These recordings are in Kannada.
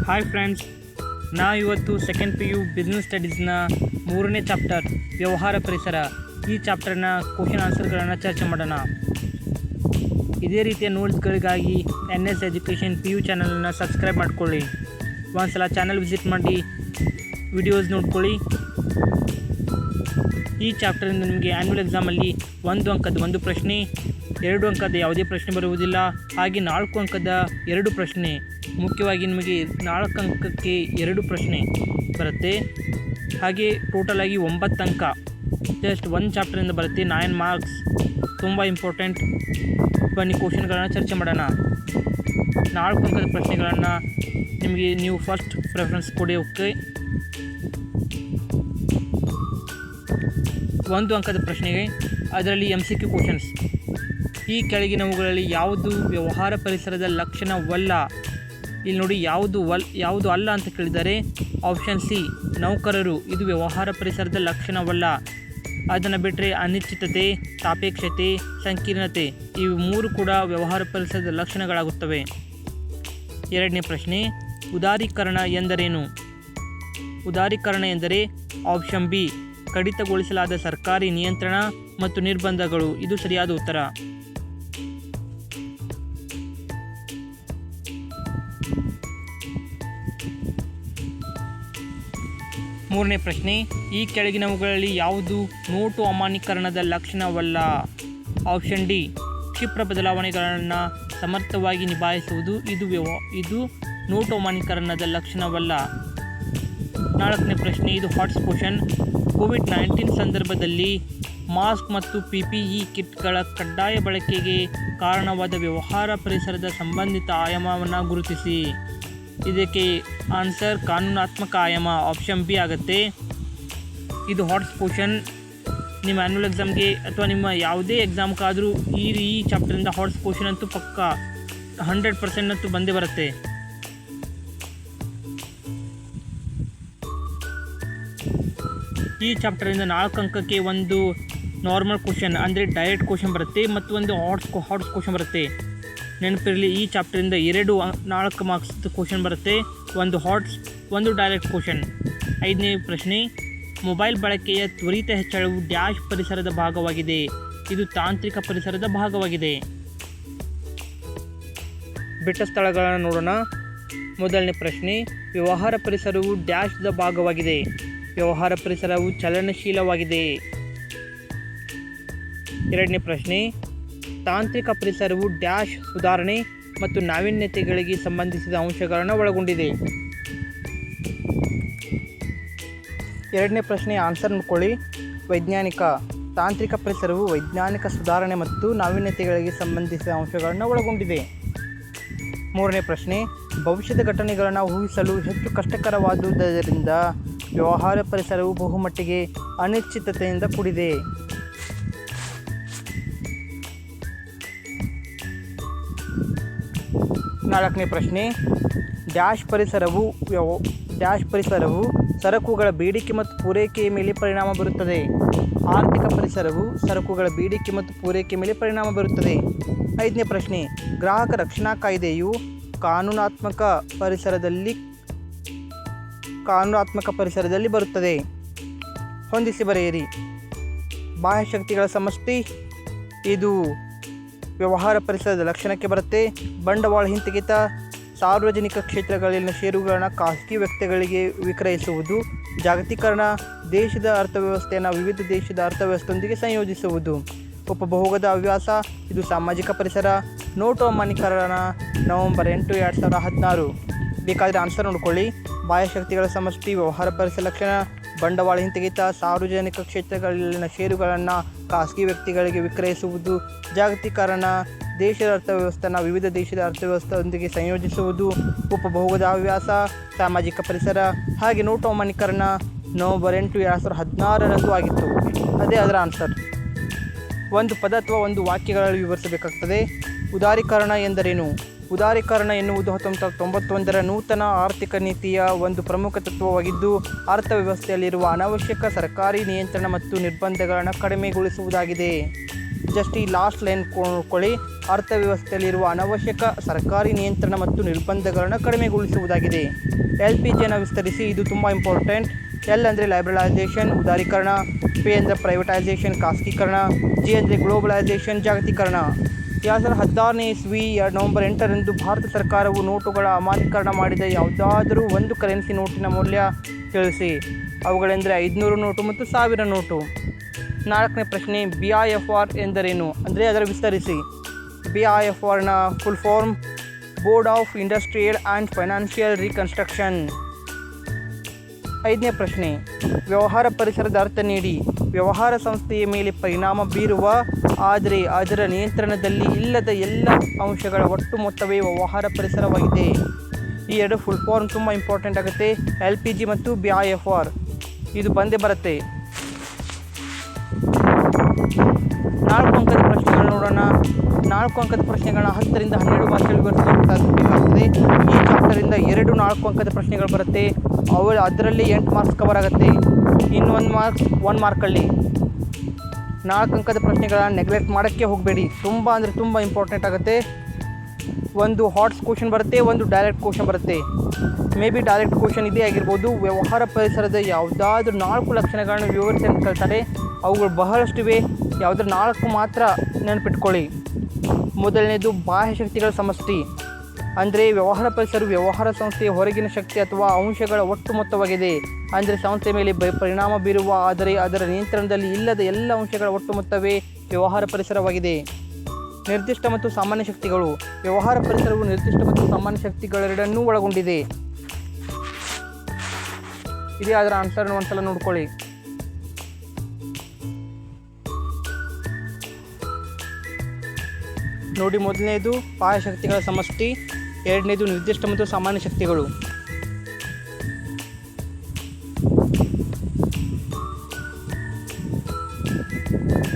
ಹಾಯ್ ಫ್ರೆಂಡ್ಸ್, ನಾವು ಇವತ್ತು ಸೆಕೆಂಡ್ PU ಬಿಸ್ನೆಸ್ ಸ್ಟಡೀಸ್ನ 3ನೇ ಚಾಪ್ಟರ್ ವ್ಯವಹಾರ ಪರಿಸರ ಈ ಚಾಪ್ಟರ್ನ ಕ್ವಶನ್ ಆನ್ಸರ್ಗಳನ್ನು ಚರ್ಚೆ ಮಾಡೋಣ. ಇದೇ ರೀತಿಯ ನೋಟ್ಸ್ಗಳಿಗಾಗಿ NS ಎಜುಕೇಷನ್ PU ಚಾನಲನ್ನು ಸಬ್ಸ್ಕ್ರೈಬ್ ಮಾಡ್ಕೊಳ್ಳಿ. ಒಂದ್ಸಲ ಚಾನಲ್ ವಿಸಿಟ್ ಮಾಡಿ ವಿಡಿಯೋಸ್ ನೋಡ್ಕೊಳ್ಳಿ. ಈ ಚಾಪ್ಟರಿಂದ ನಿಮಗೆ ಆ್ಯನ್ಯುವಲ್ ಎಕ್ಸಾಮಲ್ಲಿ 1 ಅಂಕದ 1 ಪ್ರಶ್ನೆ, 2 ಅಂಕದ ಯಾವುದೇ ಪ್ರಶ್ನೆ ಬರುವುದಿಲ್ಲ. ಹಾಗೆ 4 ಅಂಕದ 2 ಪ್ರಶ್ನೆ, ಮುಖ್ಯವಾಗಿ ನಿಮಗೆ 4 ಅಂಕಕ್ಕೆ 2 ಪ್ರಶ್ನೆ ಬರುತ್ತೆ. ಹಾಗೆ ಟೋಟಲ್ ಆಗಿ 9 ಅಂಕ ಜಸ್ಟ್ 1 ಚಾಪ್ಟರಿಂದ ಬರುತ್ತೆ. 9 ಮಾರ್ಕ್ಸ್, ತುಂಬ ಇಂಪಾರ್ಟೆಂಟ್. ಬನ್ನಿ ಕ್ವಶನ್ಗಳನ್ನು ಚರ್ಚೆ ಮಾಡೋಣ. 4 ಅಂಕದ ಪ್ರಶ್ನೆಗಳನ್ನು ನಿಮಗೆ ನೀವು ಫಸ್ಟ್ ಪ್ರೆಫರೆನ್ಸ್ ಕೊಡಿ. ಓಕೆ, 1 ಅಂಕದ ಪ್ರಶ್ನೆಗೆ ಅದರಲ್ಲಿ MCQ ಕ್ವಶನ್ಸ್. ಈ ಕೆಳಗಿನವುಗಳಲ್ಲಿ ಯಾವುದು ವ್ಯವಹಾರ ಪರಿಸರದ ಲಕ್ಷಣವಲ್ಲ? ಇಲ್ಲಿ ನೋಡಿ, ಯಾವುದು ಅಲ್ಲ ಅಂತ ಕೇಳಿದರೆ ಆಪ್ಷನ್ ಸಿ ನೌಕರರು. ಇದು ವ್ಯವಹಾರ ಪರಿಸರದ ಲಕ್ಷಣವಲ್ಲ. ಅದನ್ನು ಬಿಟ್ಟರೆ ಅನಿಶ್ಚಿತತೆ, ಸಾಪೇಕ್ಷತೆ, ಸಂಕೀರ್ಣತೆ ಇವು 3 ಕೂಡ ವ್ಯವಹಾರ ಪರಿಸರದ ಲಕ್ಷಣಗಳಾಗುತ್ತವೆ. 2ನೇ ಪ್ರಶ್ನೆ, ಉದಾರೀಕರಣ ಎಂದರೇನು? ಉದಾರೀಕರಣ ಎಂದರೆ ಆಪ್ಷನ್ ಬಿ ಕಡಿತಗೊಳಿಸಲಾದ ಸರ್ಕಾರಿ ನಿಯಂತ್ರಣ ಮತ್ತು ನಿರ್ಬಂಧಗಳು. ಇದು ಸರಿಯಾದ ಉತ್ತರ. 3ನೇ ಪ್ರಶ್ನೆ, ಈ ಕೆಳಗಿನವುಗಳಲ್ಲಿ ಯಾವುದು ನೋಟು ಅಮಾನ್ಯೀಕರಣದ ಲಕ್ಷಣವಲ್ಲ? ಆಪ್ಷನ್ ಡಿ ಕ್ಷಿಪ್ರ ಬದಲಾವಣೆಗಳನ್ನು ಸಮರ್ಥವಾಗಿ ನಿಭಾಯಿಸುವುದು. ಇದು ನೋಟು ಅಮಾನ್ಯೀಕರಣದ ಲಕ್ಷಣವಲ್ಲ. 4ನೇ ಪ್ರಶ್ನೆ, ಇದು ಹಾಟ್ಸ್ ಕ್ವಶನ್. ಕೋವಿಡ್-19 ಸಂದರ್ಭದಲ್ಲಿ ಮಾಸ್ಕ್ ಮತ್ತು PPE ಕಿಟ್ಗಳ ಕಡ್ಡಾಯ ಬಳಕೆಗೆ ಕಾರಣವಾದ ವ್ಯವಹಾರ ಪರಿಸರದ ಸಂಬಂಧಿತ ಆಯಾಮವನ್ನು ಗುರುತಿಸಿ. ಇದಕ್ಕೆ ಆನ್ಸರ್ ಕಾನೂನಾತ್ಮಕ ಆಯಾಮ, ಆಪ್ಷನ್ ಬಿ ಆಗುತ್ತೆ. ಇದು ಹಾಟ್ಸ್ ಕ್ವಶನ್. ನಿಮ್ಮ ಆ್ಯನ್ಯುವಲ್ ಎಕ್ಸಾಮ್ಗೆ ಅಥವಾ ನಿಮ್ಮ ಯಾವುದೇ ಎಕ್ಸಾಮ್ಗಾದರೂ ಈ ಚಾಪ್ಟರಿಂದ ಹಾಟ್ಸ್ ಕ್ವಶನ್ ಅಂತೂ ಪಕ್ಕ 100% ಅಂತೂ ಬಂದೇ ಬರುತ್ತೆ. ಈ ಚಾಪ್ಟರಿಂದ 4 ಅಂಕಕ್ಕೆ ಒಂದು ನಾರ್ಮಲ್ ಕ್ವಶನ್ ಅಂದರೆ ಡೈರೆಕ್ಟ್ ಕ್ವಶನ್ ಬರುತ್ತೆ ಮತ್ತು ಒಂದು ಹಾಟ್ಸ್ ಕ್ವಶನ್ ಬರುತ್ತೆ. ನೆನಪಿರಲಿ, ಈ ಚಾಪ್ಟರಿಂದ 4 ಮಾರ್ಕ್ಸ್ ಕ್ವಶನ್ ಬರುತ್ತೆ, ಒಂದು ಹಾಟ್ಸ್, ಒಂದು ಡೈರೆಕ್ಟ್ ಕ್ವಶನ್. 5ನೇ ಪ್ರಶ್ನೆ, ಮೊಬೈಲ್ ಬಳಕೆಯ ತ್ವರಿತ ಹೆಚ್ಚಳವು ಡ್ಯಾಶ್ ಪರಿಸರದ ಭಾಗವಾಗಿದೆ. ಇದು ತಾಂತ್ರಿಕ ಪರಿಸರದ ಭಾಗವಾಗಿದೆ. ಬಿಟ್ಟ ಸ್ಥಳಗಳನ್ನು ನೋಡೋಣ. ಮೊದಲನೇ ಪ್ರಶ್ನೆ, ವ್ಯವಹಾರ ಪರಿಸರವು ಡ್ಯಾಶ್ದ ಭಾಗವಾಗಿದೆ. ವ್ಯವಹಾರ ಪರಿಸರವು ಚಲನಶೀಲವಾಗಿದೆ. 2ನೇ ಪ್ರಶ್ನೆ, ತಾಂತ್ರಿಕ ಪರಿಸರವು ಡ್ಯಾಶ್ ಸುಧಾರಣೆ ಮತ್ತು ನಾವೀನ್ಯತೆಗಳಿಗೆ ಸಂಬಂಧಿಸಿದ ಅಂಶಗಳನ್ನು ಒಳಗೊಂಡಿದೆ. 2ನೇ ಪ್ರಶ್ನೆ ಆನ್ಸರ್ ನೋಡ್ಕೊಳ್ಳಿ. ವೈಜ್ಞಾನಿಕ. ತಾಂತ್ರಿಕ ಪರಿಸರವು ವೈಜ್ಞಾನಿಕ ಸುಧಾರಣೆ ಮತ್ತು ನಾವೀನ್ಯತೆಗಳಿಗೆ ಸಂಬಂಧಿಸಿದ ಅಂಶಗಳನ್ನು ಒಳಗೊಂಡಿದೆ. 3ನೇ ಪ್ರಶ್ನೆ, ಭವಿಷ್ಯದ ಘಟನೆಗಳನ್ನು ಊಹಿಸಲು ಹೆಚ್ಚು ಕಷ್ಟಕರವಾದುದರಿಂದ ವ್ಯವಹಾರ ಪರಿಸರವು ಬಹುಮಟ್ಟಿಗೆ ಅನಿಶ್ಚಿತತೆಯಿಂದ ಕೂಡಿದೆ. 4ನೇ ಪ್ರಶ್ನೆ, ಡ್ಯಾಶ್ ಪರಿಸರವು ಸರಕುಗಳ ಬೇಡಿಕೆ ಮತ್ತು ಪೂರೈಕೆಯ ಮೇಲೆ ಪರಿಣಾಮ ಬೀರುತ್ತದೆ. ಆರ್ಥಿಕ ಪರಿಸರವು ಸರಕುಗಳ ಬೇಡಿಕೆ ಮತ್ತು ಪೂರೈಕೆ ಮೇಲೆ ಪರಿಣಾಮ ಬೀರುತ್ತದೆ. 5ನೇ ಪ್ರಶ್ನೆ, ಗ್ರಾಹಕ ರಕ್ಷಣಾ ಕಾಯ್ದೆಯು ಕಾನೂನಾತ್ಮಕ ಪರಿಸರದಲ್ಲಿ ಬರುತ್ತದೆ. ಹೊಂದಿಸಿ ಬರೆಯಿರಿ. ಬಾಹ್ಯ ಶಕ್ತಿಗಳ ಸಮಷ್ಟಿ, ಇದು ವ್ಯವಹಾರ ಪರಿಸರದ ಲಕ್ಷಣಕ್ಕೆ ಬರುತ್ತೆ. ಬಂಡವಾಳ ಹಿಂತೆಗೆತ, ಸಾರ್ವಜನಿಕ ಕ್ಷೇತ್ರಗಳಲ್ಲಿನ ಷೇರುಗಳನ್ನು ಖಾಸಗಿ ವ್ಯಕ್ತಿಗಳಿಗೆ ವಿಕ್ರಯಿಸುವುದು. ಜಾಗತೀಕರಣ, ದೇಶದ ಅರ್ಥವ್ಯವಸ್ಥೆಯನ್ನು ವಿವಿಧ ದೇಶದ ಅರ್ಥವ್ಯವಸ್ಥೆಯೊಂದಿಗೆ ಸಂಯೋಜಿಸುವುದು. ಉಪಭೋಗದ ಹವ್ಯಾಸ, ಇದು ಸಾಮಾಜಿಕ ಪರಿಸರ. ನೋಟು ಅಮಾನ್ಯೀಕರಣ ನವೆಂಬರ್ 8, 2016. ಬೇಕಾದರೆ ಆನ್ಸರ್ ನೋಡ್ಕೊಳ್ಳಿ. ಬಾಹ್ಯ ಶಕ್ತಿಗಳ ಸಮಷ್ಟಿ, ವ್ಯವಹಾರ ಪರಿಸರ ಲಕ್ಷಣ, ಬಂಡವಾಳ ಹಿಂತೆಗೆತ, ಸಾರ್ವಜನಿಕ ಕ್ಷೇತ್ರಗಳಲ್ಲಿನ ಷೇರುಗಳನ್ನು ಖಾಸಗಿ ವ್ಯಕ್ತಿಗಳಿಗೆ ವಿಕ್ರಯಿಸುವುದು. ಜಾಗತೀಕರಣ, ದೇಶದ ಅರ್ಥವ್ಯವಸ್ಥೆಯನ್ನು ವಿವಿಧ ದೇಶದ ಅರ್ಥವ್ಯವಸ್ಥೆಯೊಂದಿಗೆ ಸಂಯೋಜಿಸುವುದು. ಉಪಭೋಗದ ಹವ್ಯಾಸ, ಸಾಮಾಜಿಕ ಪರಿಸರ. ಹಾಗೆ ನೋಟು ಅಮಾನ್ಯೀಕರಣ ನವೆಂಬರ್ 8, 2016 ಆಗಿತ್ತು. ಅದೇ ಅದರ ಆನ್ಸರ್. ಒಂದು ಪದ ಅಥವಾ ಒಂದು ವಾಕ್ಯಗಳಲ್ಲಿ ವಿವರಿಸಬೇಕಾಗ್ತದೆ. ಉದಾರೀಕರಣ ಎಂದರೇನು? ಉದಾರೀಕರಣ ಎನ್ನುವುದು 1991ರ ನೂತನ ಆರ್ಥಿಕ ನೀತಿಯ ಒಂದು ಪ್ರಮುಖ ತತ್ವವಾಗಿದ್ದು, ಅರ್ಥವ್ಯವಸ್ಥೆಯಲ್ಲಿರುವ ಅನಾವಶ್ಯಕ ಸರ್ಕಾರಿ ನಿಯಂತ್ರಣ ಮತ್ತು ನಿರ್ಬಂಧಗಳನ್ನು ಕಡಿಮೆಗೊಳಿಸುವುದಾಗಿದೆ. ಜಸ್ಟ್ ಈ ಲಾಸ್ಟ್ ಲೈನ್ ನೋಡ್ಕೊಳ್ಳಿ. ಅರ್ಥವ್ಯವಸ್ಥೆಯಲ್ಲಿರುವ ಅನವಶ್ಯಕ ಸರ್ಕಾರಿ ನಿಯಂತ್ರಣ ಮತ್ತು ನಿರ್ಬಂಧಗಳನ್ನು ಕಡಿಮೆಗೊಳಿಸುವುದಾಗಿದೆ. LPGಯನ್ನು ವಿಸ್ತರಿಸಿ, ಇದು ತುಂಬ ಇಂಪಾರ್ಟೆಂಟ್. L ಅಂದರೆ ಲೈಬ್ರಲೈಸೇಷನ್ ಉದಾರೀಕರಣ, P ಅಂದರೆ ಪ್ರೈವೇಟೈಸೇಷನ್ ಖಾಸಗೀಕರಣ, G ಅಂದರೆ ಗ್ಲೋಬಲೈಸೇಷನ್ ಜಾಗತೀಕರಣ. 2016ನೇ ಇಸ್ವಿ ನವೆಂಬರ್ 8ರಂದು ಭಾರತ ಸರ್ಕಾರವು ನೋಟುಗಳ ಅಮಾನ್ಯೀಕರಣ ಮಾಡಿದ ಯಾವುದಾದರೂ ಒಂದು ಕರೆನ್ಸಿ ನೋಟಿನ ಮೌಲ್ಯ ತಿಳಿಸಿ. ಅವುಗಳೆಂದರೆ 500 ನೋಟು ಮತ್ತು 1000 ನೋಟು. 4ನೇ ಪ್ರಶ್ನೆ, BIFR ಎಂದರೇನು ಅಂದರೆ ಅದರ ವಿಸ್ತರಿಸಿ. BIFRನ full form board of industrial and financial reconstruction. 5ನೇ ಪ್ರಶ್ನೆ, ವ್ಯವಹಾರ ಪರಿಸರದ ಅರ್ಥ ನೀಡಿ. ವ್ಯವಹಾರ ಸಂಸ್ಥೆಯ ಮೇಲೆ ಪರಿಣಾಮ ಬೀರುವ ಆದರೆ ಅದರ ನಿಯಂತ್ರಣದಲ್ಲಿ ಇಲ್ಲದ ಎಲ್ಲ ಅಂಶಗಳ ಒಟ್ಟು ಮೊತ್ತವೇ ವ್ಯವಹಾರ ಪರಿಸರವಾಗಿದೆ. ಈ ಎರಡು ಫುಲ್ ಫಾರ್ಮ್ ತುಂಬ ಇಂಪಾರ್ಟೆಂಟ್ ಆಗುತ್ತೆ. LPG ಮತ್ತು BIFR ಇದು ಬಂದೇ ಬರುತ್ತೆ. 4 ಅಂಕದ ಪ್ರಶ್ನೆಗಳು ನೋಡೋಣ. 4 ಅಂಕದ ಪ್ರಶ್ನೆಗಳನ್ನ 10ರಿಂದ 12 ಭಾಷೆಗಳು ವಿವರಿಸಬೇಕಾಗ್ತದೆ. ಈ ಚಾಪ್ಟರಿಂದ 2 4 ಅಂಕದ ಪ್ರಶ್ನೆಗಳು ಬರುತ್ತೆ. ಅದರಲ್ಲಿ 8 ಮಾರ್ಕ್ಸ್ ಕವರ್ ಆಗುತ್ತೆ. ಇನ್ನು 1 ಮಾರ್ಕಲ್ಲಿ 4 ಅಂಕದ ಪ್ರಶ್ನೆಗಳನ್ನ ನೆಗ್ಲೆಕ್ಟ್ ಮಾಡೋಕ್ಕೆ ಹೋಗಬೇಡಿ. ತುಂಬ ಅಂದರೆ ತುಂಬ ಇಂಪಾರ್ಟೆಂಟ್ ಆಗುತ್ತೆ. ಒಂದು ಹಾಟ್ಸ್ ಕ್ವಶನ್ ಬರುತ್ತೆ, ಒಂದು ಡೈರೆಕ್ಟ್ ಕ್ವಶನ್ ಬರುತ್ತೆ. ಮೇ ಬಿ ಡೈರೆಕ್ಟ್ ಕ್ವಶನ್ ಇದೇ ಆಗಿರ್ಬೋದು. ವ್ಯವಹಾರ ಪರಿಸರದ ಯಾವುದಾದ್ರೂ 4 ಲಕ್ಷಣಗಳನ್ನು ವಿವರಿಸಿ ಅಂತ ಕೇಳ್ತಾರೆ. ಅವುಗಳು ಬಹಳಷ್ಟಿವೆ, ಯಾವುದಾದ್ರು 4 ಮಾತ್ರ ನೆನಪಿಟ್ಕೊಳ್ಳಿ. ಮೊದಲನೇದು ಬಾಹ್ಯ ಶಕ್ತಿಗಳ ಸಮಷ್ಟಿ. ಅಂದರೆ ವ್ಯವಹಾರ ಪರಿಸರವು ವ್ಯವಹಾರ ಸಂಸ್ಥೆಯ ಹೊರಗಿನ ಶಕ್ತಿ ಅಥವಾ ಅಂಶಗಳ ಒಟ್ಟು ಮೊತ್ತವಾಗಿದೆ. ಅಂದರೆ ಸಂಸ್ಥೆ ಮೇಲೆ ಪರಿಣಾಮ ಬೀರುವ ಆದರೆ ಅದರ ನಿಯಂತ್ರಣದಲ್ಲಿ ಇಲ್ಲದ ಎಲ್ಲ ಅಂಶಗಳ ಒಟ್ಟು ಮೊತ್ತವೇ ವ್ಯವಹಾರ ಪರಿಸರವಾಗಿದೆ. ನಿರ್ದಿಷ್ಟ ಮತ್ತು ಸಾಮಾನ್ಯ ಶಕ್ತಿಗಳು. ವ್ಯವಹಾರ ಪರಿಸರವು ನಿರ್ದಿಷ್ಟ ಮತ್ತು ಸಾಮಾನ್ಯ ಶಕ್ತಿಗಳೆರಡನ್ನೂ ಒಳಗೊಂಡಿದೆ. ಇದೇ ಅದರ ಆನ್ಸರ್ನ ಒಂದ್ಸಲ ನೋಡ್ಕೊಳ್ಳಿ. ನೋಡಿ, ಮೊದಲನೇದು ಬಾಹ್ಯ ಶಕ್ತಿಗಳ ಸಮಷ್ಟಿ, ಎರಡನೇದು ನಿರ್ದಿಷ್ಟ ಮತ್ತು ಸಾಮಾನ್ಯ ಶಕ್ತಿಗಳು.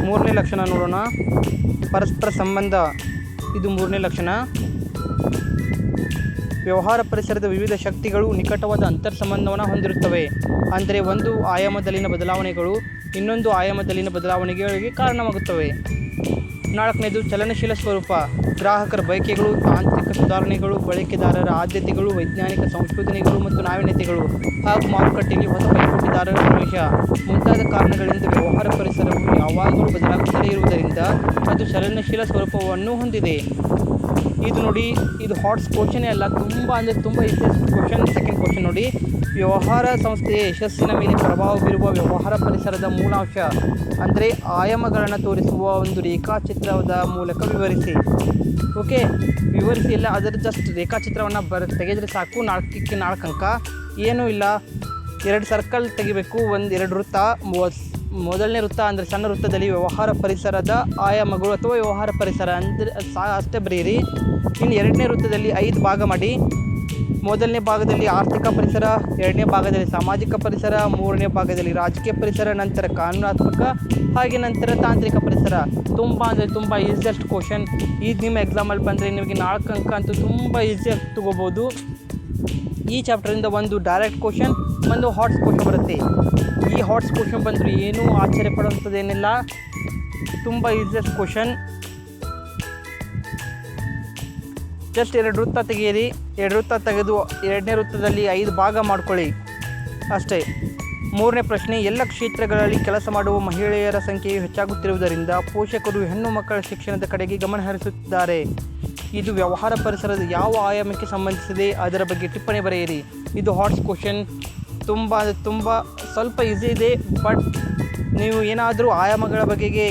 ಮೂರನೇ ಲಕ್ಷಣ ನೋಡೋಣ, ಪರಸ್ಪರ ಸಂಬಂಧ. ಇದು ಮೂರನೇ ಲಕ್ಷಣ. ವ್ಯವಹಾರ ಪರಿಸರದ ವಿವಿಧ ಶಕ್ತಿಗಳು ನಿಕಟವಾದ ಅಂತರ್ಸಂಬಂಧವನ್ನು ಹೊಂದಿರುತ್ತವೆ. ಅಂದರೆ ಒಂದು ಆಯಾಮದಲ್ಲಿನ ಬದಲಾವಣೆಗಳು ಇನ್ನೊಂದು ಆಯಾಮದಲ್ಲಿನ ಬದಲಾವಣೆಗಳಿಗೆ ಕಾರಣವಾಗುತ್ತವೆ. 4ನೇದು ಚಲನಶೀಲ ಸ್ವರೂಪ. ಗ್ರಾಹಕರ ಬಯಕೆಗಳು, ತಾಂತ್ರಿಕ ಸುಧಾರಣೆಗಳು, ಬಳಕೆದಾರರ ಆದ್ಯತೆಗಳು, ವೈಜ್ಞಾನಿಕ ಸಂಶೋಧನೆಗಳು ಮತ್ತು ನಾವೀನ್ಯತೆಗಳು ಹಾಗೂ ಮಾರುಕಟ್ಟೆಯಲ್ಲಿ ಹೊಸ ಪೈಪೋಟಿದಾರರ ಪ್ರವೇಶ ಮುಂತಾದ ಕಾರಣಗಳಿಂದ ವ್ಯವಹಾರ ಪರಿಸರವು ಯಾವಾಗಲೂ ಬದಲಾಗುತ್ತಲೇ ಇರುವುದರಿಂದ ಅದು ಚಲನಶೀಲ ಸ್ವರೂಪವನ್ನು ಹೊಂದಿದೆ. ಇದು ನೋಡಿ, ಇದು ಹಾಟ್ಸ್ ಕ್ವಶನೇ ಅಲ್ಲ, ತುಂಬ ಅಂದರೆ ತುಂಬ ಈಸಿಯೆಸ್ಟ್ ಕ್ವಶನ್. ಸೆಕೆಂಡ್ ಕ್ವಶನ್ ನೋಡಿ, ವ್ಯವಹಾರ ಸಂಸ್ಥೆಯ ಯಶಸ್ಸಿನ ಮೇಲೆ ಪ್ರಭಾವ ಬೀರುವ ವ್ಯವಹಾರ ಪರಿಸರದ ಮೂಲಾಂಶ ಅಂದರೆ ಆಯಾಮಗಳನ್ನು ತೋರಿಸುವ ಒಂದು ರೇಖಾಚಿತ್ರದ ಮೂಲಕ ವಿವರಿಸಿ. ಓಕೆ, ವಿವರಿಸಿ ಇಲ್ಲ, ಅದರ ಜಸ್ಟ್ ರೇಖಾಚಿತ್ರವನ್ನು ತೆಗೆದರೆ ಸಾಕು. 4ಕ್ಕೆ 4 ಅಂಕ. ಏನೂ ಇಲ್ಲ, 2 ಸರ್ಕಲ್ ತೆಗಿಬೇಕು, 2 ವೃತ್ತ. ಮೊದಲನೇ ವೃತ್ತ ಅಂದರೆ ಸಣ್ಣ ವೃತ್ತದಲ್ಲಿ ವ್ಯವಹಾರ ಪರಿಸರದ ಆಯಾಮಗಳು ಅಥವಾ ವ್ಯವಹಾರ ಪರಿಸರ ಅಂದರೆ ಅಷ್ಟೇ ಬರೆಯಿರಿ. ಇನ್ನು 2ನೇ ವೃತ್ತದಲ್ಲಿ 5 ಭಾಗ ಮಾಡಿ. ಮೊದಲನೇ ಭಾಗದಲ್ಲಿ ಆರ್ಥಿಕ ಪರಿಸರ, 2ನೇ ಭಾಗದಲ್ಲಿ ಸಾಮಾಜಿಕ ಪರಿಸರ, 3ನೇ ಭಾಗದಲ್ಲಿ ರಾಜಕೀಯ ಪರಿಸರ, ನಂತರ ಕಾನೂನಾತ್ಮಕ, ಹಾಗೆ ನಂತರ ತಾಂತ್ರಿಕ ಪರಿಸರ. ತುಂಬ ಅಂದರೆ ತುಂಬ ಈಸಿಯೆಸ್ಟ್ ಕ್ವಶನ್. ಇದು ನಿಮ್ಮ ಎಕ್ಸಾಮಲ್ಲಿ ಬಂದರೆ ನಿಮಗೆ 4 ಅಂಕ ಅಂತೂ ತುಂಬ ಈಸಿಯಾಗಿ ತೊಗೋಬೋದು. ಈ ಚಾಪ್ಟರಿಂದ ಒಂದು ಡೈರೆಕ್ಟ್ ಕ್ವಶನ್, ಒಂದು ಹಾಟ್ಸ್ ಕ್ವಶನ್ ಬರುತ್ತೆ. ಈ ಹಾಟ್ಸ್ ಕ್ವಶನ್ ಬಂದರೂ ಏನೂ ಆಶ್ಚರ್ಯ ಪಡುವಂಥದ್ದೇನಿಲ್ಲ, ತುಂಬ ಈಸಿಯೆಸ್ಟ್ ಕ್ವಶನ್. ಜಸ್ಟ್ 2 ವೃತ್ತ ತೆಗೆಯಿರಿ. 2 ವೃತ್ತ ತೆಗೆದು 2ನೇ ವೃತ್ತದಲ್ಲಿ 5 ಭಾಗ ಮಾಡ್ಕೊಳ್ಳಿ ಅಷ್ಟೇ. 3ನೇ ಪ್ರಶ್ನೆ, ಎಲ್ಲ ಕ್ಷೇತ್ರಗಳಲ್ಲಿ ಕೆಲಸ ಮಾಡುವ ಮಹಿಳೆಯರ ಸಂಖ್ಯೆಯು ಹೆಚ್ಚಾಗುತ್ತಿರುವುದರಿಂದ ಪೋಷಕರು ಹೆಣ್ಣು ಮಕ್ಕಳ ಶಿಕ್ಷಣದ ಕಡೆಗೆ ಗಮನ ಹರಿಸುತ್ತಿದ್ದಾರೆ. ಇದು ವ್ಯವಹಾರ ಪರಿಸರದ ಯಾವ ಆಯಾಮಕ್ಕೆ ಸಂಬಂಧಿಸಿದೆ ಅದರ ಬಗ್ಗೆ ಟಿಪ್ಪಣಿ ಬರೆಯಿರಿ. ಇದು ಹಾಟ್ಸ್ ಕ್ವಶನ್. ತುಂಬ ಸ್ವಲ್ಪ ಈಸಿ ಇದೆ. ಬಟ್ ನೀವು ಏನಾದರೂ ಆಯಾಮಗಳ ಬಗೆಗೆ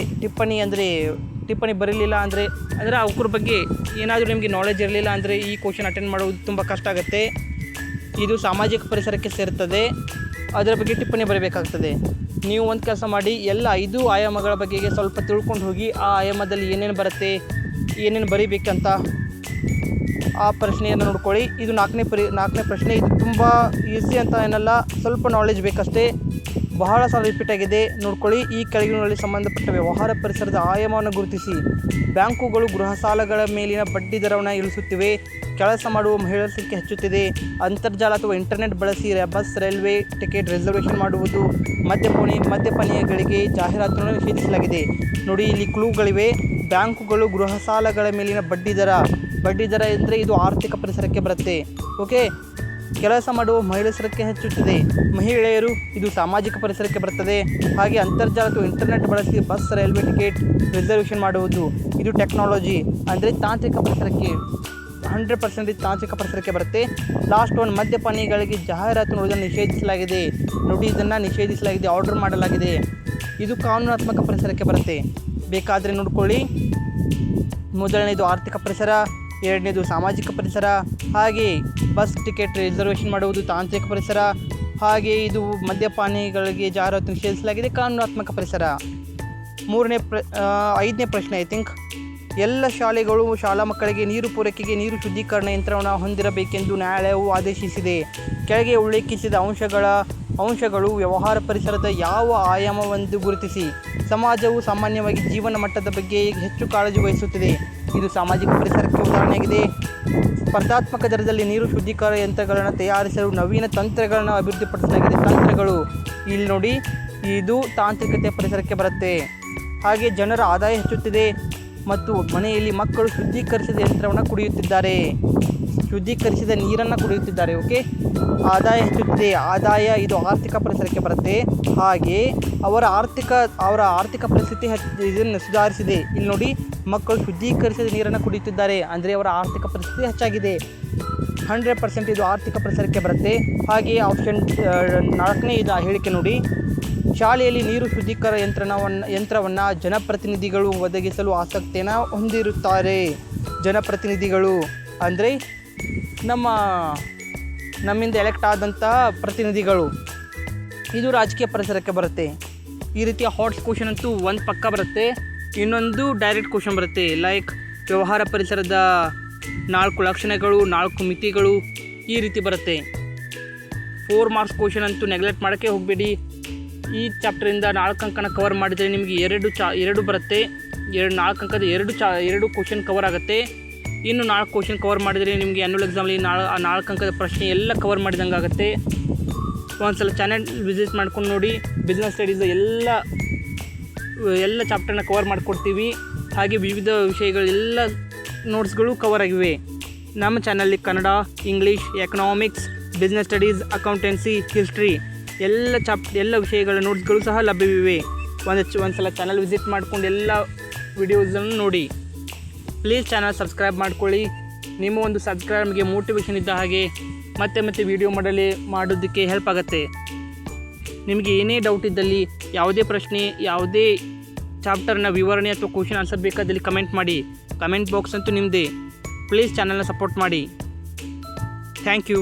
ಟಿಪ್ಪಣಿ ಬರಲಿಲ್ಲ ಅಂದರೆ ಅವ್ರ ಬಗ್ಗೆ ಏನಾದರೂ ನಿಮಗೆ ನಾಲೆಜ್ ಇರಲಿಲ್ಲ ಅಂದರೆ ಈ ಕ್ವಶನ್ ಅಟೆಂಡ್ ಮಾಡೋದು ತುಂಬ ಕಷ್ಟ ಆಗುತ್ತೆ. ಇದು ಸಾಮಾಜಿಕ ಪರಿಸರಕ್ಕೆ ಸೇರ್ತದೆ, ಅದರ ಬಗ್ಗೆ ಟಿಪ್ಪಣಿ ಬರಬೇಕಾಗ್ತದೆ. ನೀವು ಒಂದು ಕೆಲಸ ಮಾಡಿ, ಎಲ್ಲ 5 ಆಯಾಮಗಳ ಬಗೆಗೆ ಸ್ವಲ್ಪ ತಿಳ್ಕೊಂಡು ಹೋಗಿ, ಆ ಆಯಾಮದಲ್ಲಿ ಏನೇನು ಬರುತ್ತೆ, ಏನೇನು ಬರೀಬೇಕಂತ ಆ ಪ್ರಶ್ನೆಯನ್ನು ನೋಡ್ಕೊಳ್ಳಿ. ಇದು 4ನೇ ಪ್ರಶ್ನೆ. ಇದು ತುಂಬ ಈಸಿ ಅಂತ ಏನಲ್ಲ, ಸ್ವಲ್ಪ ನಾಲೆಜ್ ಬೇಕಷ್ಟೇ. ಬಹಳ ಸಲ ರಿಪೀಟ್ ಆಗಿದೆ ನೋಡ್ಕೊಳ್ಳಿ. ಈ ಕೆಳಗಿನಲ್ಲಿ ಸಂಬಂಧಪಟ್ಟ ವ್ಯವಹಾರ ಪರಿಸರದ ಆಯಾಮವನ್ನು ಗುರುತಿಸಿ. ಬ್ಯಾಂಕುಗಳು ಗೃಹ ಸಾಲಗಳ ಮೇಲಿನ ಬಡ್ಡಿ ದರವನ್ನು ಇಳಿಸುತ್ತಿವೆ. ಕೆಲಸ ಮಾಡುವ ಮಹಿಳೆಯರ ಸಂಖ್ಯೆ ಹೆಚ್ಚುತ್ತಿದೆ. ಅಂತರ್ಜಾಲ ಅಥವಾ ಇಂಟರ್ನೆಟ್ ಬಳಸಿ ಬಸ್, ರೈಲ್ವೆ ಟಿಕೆಟ್ ರಿಸರ್ವೇಷನ್ ಮಾಡುವುದು. ಮದ್ಯಪಾನೀಯಗಳಿಗೆ ಜಾಹೀರಾತುಗಳನ್ನು ನಿಷೇಧಿಸಲಾಗಿದೆ. ನೋಡಿ, ಇಲ್ಲಿ ಕ್ಲೂಗಳಿವೆ. ಬ್ಯಾಂಕುಗಳು ಗೃಹ ಸಾಲಗಳ ಮೇಲಿನ ಬಡ್ಡಿ ದರ ಎಂದರೆ ಇದು ಆರ್ಥಿಕ ಪರಿಸರಕ್ಕೆ ಬರುತ್ತೆ. ಓಕೆ. ಕೆಲಸ ಮಾಡುವ ಮಹಿಳೆಯರ ಸಂಖ್ಯೆ ಹೆಚ್ಚುತ್ತಿದೆ. ಮಹಿಳೆಯರು ಇದು ಸಾಮಾಜಿಕ ಪರಿಸರಕ್ಕೆ ಬರುತ್ತದೆ. ಹಾಗೆ ಅಂತರ್ಜಾಲ ಅಥವಾ ಇಂಟರ್ನೆಟ್ ಬಳಸಿ ಬಸ್, ರೈಲ್ವೆ ಟಿಕೆಟ್ ರಿಸರ್ವೇಷನ್ ಮಾಡುವುದು ಇದು ಟೆಕ್ನಾಲಜಿ ಅಂದರೆ ತಾಂತ್ರಿಕ ಪರಿಸರಕ್ಕೆ 100% ತಾಂತ್ರಿಕ ಪರಿಸರಕ್ಕೆ ಬರುತ್ತೆ. ಲಾಸ್ಟ್ ಒನ್, ಮದ್ಯಪಾನಿಗಳಿಗೆ ಜಾಹೀರಾತು ನೋಡುವುದನ್ನು ನಿಷೇಧಿಸಲಾಗಿದೆ. ನೋಡಿ, ಇದನ್ನು ನಿಷೇಧಿಸಲಾಗಿದೆ, ಆರ್ಡರ್ ಮಾಡಲಾಗಿದೆ. ಇದು ಕಾನೂನಾತ್ಮಕ ಪರಿಸರಕ್ಕೆ ಬರುತ್ತೆ. ಬೇಕಾದರೆ ನೋಡ್ಕೊಳ್ಳಿ. ಮೊದಲನೇದು ಆರ್ಥಿಕ ಪರಿಸರ, ಎರಡನೇದು ಸಾಮಾಜಿಕ ಪರಿಸರ, ಹಾಗೆ ಬಸ್ ಟಿಕೆಟ್ ರಿಸರ್ವೇಷನ್ ಮಾಡುವುದು ತಾಂತ್ರಿಕ ಪರಿಸರ, ಹಾಗೆ ಇದು ಮದ್ಯಪಾನಿಗಳಿಗೆ ಜಾಹೀರಾತು ನಿಷೇಧಿಸಲಾಗಿದೆ ಕಾನೂನಾತ್ಮಕ ಪರಿಸರ. ಐದನೇ ಪ್ರಶ್ನೆ ಐ ಥಿಂಕ್, ಎಲ್ಲ ಶಾಲೆಗಳು ಶಾಲಾ ಮಕ್ಕಳಿಗೆ ನೀರು ಪೂರೈಕೆಗೆ ನೀರು ಶುದ್ಧೀಕರಣ ಯಂತ್ರವನ್ನು ಹೊಂದಿರಬೇಕೆಂದು ನ್ಯಾಯಾಲಯವು ಆದೇಶಿಸಿದೆ. ಕೆಳಗೆ ಉಲ್ಲೇಖಿಸಿದ ಅಂಶಗಳು ವ್ಯವಹಾರ ಪರಿಸರದ ಯಾವ ಆಯಾಮವೆಂದು ಗುರುತಿಸಿ. ಸಮಾಜವು ಸಾಮಾನ್ಯವಾಗಿ ಜೀವನ ಮಟ್ಟದ ಬಗ್ಗೆ ಹೆಚ್ಚು ಕಾಳಜಿ ವಹಿಸುತ್ತದೆ. ಇದು ಸಾಮಾಜಿಕ ಪರಿಸರಕ್ಕೆ ಉದಾಹರಣೆಯಾಗಿದೆ. ಸ್ಪರ್ಧಾತ್ಮಕ ದರದಲ್ಲಿ ನೀರು ಶುದ್ಧೀಕರಣ ಯಂತ್ರಗಳನ್ನು ತಯಾರಿಸಲು ನವೀನ ತಂತ್ರಗಳನ್ನು ಅಭಿವೃದ್ಧಿಪಡಿಸಲಾಗಿದೆ. ತಂತ್ರಗಳು ಇಲ್ಲಿ ನೋಡಿ, ಇದು ತಾಂತ್ರಿಕತೆ ಪರಿಸರಕ್ಕೆ ಬರುತ್ತೆ. ಹಾಗೆ ಜನರ ಆದಾಯ ಹೆಚ್ಚುತ್ತಿದೆ ಮತ್ತು ಮನೆಯಲ್ಲಿ ಮಕ್ಕಳು ಶುದ್ಧೀಕರಿಸಿದ ನೀರನ್ನು ಕುಡಿಯುತ್ತಿದ್ದಾರೆ. ಓಕೆ. ಆದಾಯ ಹೆಚ್ಚುತ್ತಿದೆ. ಇದು ಆರ್ಥಿಕ ಪರಿಸರಕ್ಕೆ ಬರುತ್ತೆ. ಹಾಗೆ ಅವರ ಆರ್ಥಿಕ ಪರಿಸ್ಥಿತಿ ಇದನ್ನು ಸುಧಾರಿಸಿದೆ. ಇಲ್ಲಿ ನೋಡಿ, ಮಕ್ಕಳು ಶುದ್ಧೀಕರಿಸಿದ ನೀರನ್ನು ಕುಡಿಯುತ್ತಿದ್ದಾರೆ ಅಂದರೆ ಅವರ ಆರ್ಥಿಕ ಪರಿಸ್ಥಿತಿ ಹೆಚ್ಚಾಗಿದೆ. 100% ಇದು ಆರ್ಥಿಕ ಪರಿಸರಕ್ಕೆ ಬರುತ್ತೆ. ಹಾಗೆ ಆಪ್ಷನ್ 4ನೇ ಹೇಳಿಕೆ ನೋಡಿ, ಶಾಲೆಯಲ್ಲಿ ನೀರು ಶುದ್ಧೀಕರಣ ಯಂತ್ರವನ್ನು ಜನಪ್ರತಿನಿಧಿಗಳು ಒದಗಿಸಲು ಆಸಕ್ತಿಯನ್ನು ಹೊಂದಿರುತ್ತಾರೆ. ಜನಪ್ರತಿನಿಧಿಗಳು ಅಂದರೆ ನಮ್ಮಿಂದ ಎಲೆಕ್ಟ್ ಆದಂತಹ ಪ್ರತಿನಿಧಿಗಳು. ಇದು ರಾಜಕೀಯ ಪರಿಸರಕ್ಕೆ ಬರುತ್ತೆ. ಈ ರೀತಿಯ ಹಾಟ್ಸ್ ಕ್ವಶನ್ ಅಂತೂ ಒಂದು ಪಕ್ಕ ಬರುತ್ತೆ. ಇನ್ನೊಂದು ಡೈರೆಕ್ಟ್ ಕ್ವಶನ್ ಬರುತ್ತೆ. ಲೈಕ್ ವ್ಯವಹಾರ ಪರಿಸರದ 4 ಲಕ್ಷಣಗಳು, 4 ಮಿತಿಗಳು, ಈ ರೀತಿ ಬರುತ್ತೆ. 4 ಮಾರ್ಕ್ಸ್ ಕ್ವಶನ್ ಅಂತೂ ನೆಗ್ಲೆಕ್ಟ್ ಮಾಡೋಕ್ಕೆ ಹೋಗಬೇಡಿ. ಈ ಚಾಪ್ಟರಿಂದ 4 ಅಂಕನ ಕವರ್ ಮಾಡಿದರೆ ನಿಮಗೆ 2 ಬರುತ್ತೆ. 4 ಅಂಕದ 2 ಕ್ವಶನ್ ಕವರ್ ಆಗುತ್ತೆ. ಇನ್ನು 4 ಕ್ವಶನ್ ಕವರ್ ಮಾಡಿದರೆ ನಿಮಗೆ ಆ್ಯನ್ಯುವಲ್ ಎಕ್ಸಾಮಲ್ಲಿ 4 ಅಂಕದ ಪ್ರಶ್ನೆ ಎಲ್ಲ ಕವರ್ ಮಾಡಿದಂಗೆ ಆಗುತ್ತೆ. ಒಂದ್ಸಲ ಚಾನೆಲ್ ವಿಸಿಟ್ ಮಾಡ್ಕೊಂಡು ನೋಡಿ. ಬಿಸ್ನೆಸ್ ಸ್ಟಡೀಸ್ ಎಲ್ಲ ಚಾಪ್ಟರ್ನ ಕವರ್ ಮಾಡಿಕೊಡ್ತೀವಿ. ಹಾಗೆ ವಿವಿಧ ವಿಷಯಗಳು ಎಲ್ಲ ನೋಟ್ಸ್ಗಳು ಕವರ್ ಆಗಿವೆ. ನಮ್ಮ ಚಾನಲ್ಲಿ Kannada, English, economics, business studies, accountancy, history ಎಲ್ಲ ವಿಷಯಗಳ ನೋಟ್ಸ್ಗಳು ಸಹ ಲಭ್ಯವಿವೆ. ಒಂದ್ಸಲ ಚಾನಲ್ ವಿಸಿಟ್ ಮಾಡ್ಕೊಂಡು ಎಲ್ಲ ವಿಡಿಯೋಸನ್ನು ನೋಡಿ. ಪ್ಲೀಸ್ ಚಾನಲ್ ಸಬ್ಸ್ಕ್ರೈಬ್ ಮಾಡ್ಕೊಳ್ಳಿ. ನಿಮ್ಮ ಒಂದು ಸಬ್ಸ್ಕ್ರೈಬ್ ನಮಗೆ ಮೋಟಿವೇಶನ್ ಇದ್ದ ಹಾಗೆ ಮತ್ತೆ ವಿಡಿಯೋ ಮಾಡೋದಕ್ಕೆ ಹೆಲ್ಪ್ ಆಗುತ್ತೆ. ನಿಮಗೆ ಏನೇ ಡೌಟ್ ಇದ್ದಲ್ಲಿ, ಯಾವುದೇ ಪ್ರಶ್ನೆ, ಯಾವುದೇ ಚಾಪ್ಟರ್ನ ವಿವರಣೆ ಅಥವಾ ಕ್ವಶನ್ ಆನ್ಸರ್ ಬೇಕಾದಲ್ಲಿ ಕಮೆಂಟ್ ಮಾಡಿ. ಕಮೆಂಟ್ ಬಾಕ್ಸ್ ಅಂತೂ ನಿಮ್ಮದೇ. ಪ್ಲೀಸ್ ಚಾನಲ್ನ ಸಪೋರ್ಟ್ ಮಾಡಿ. Thank you.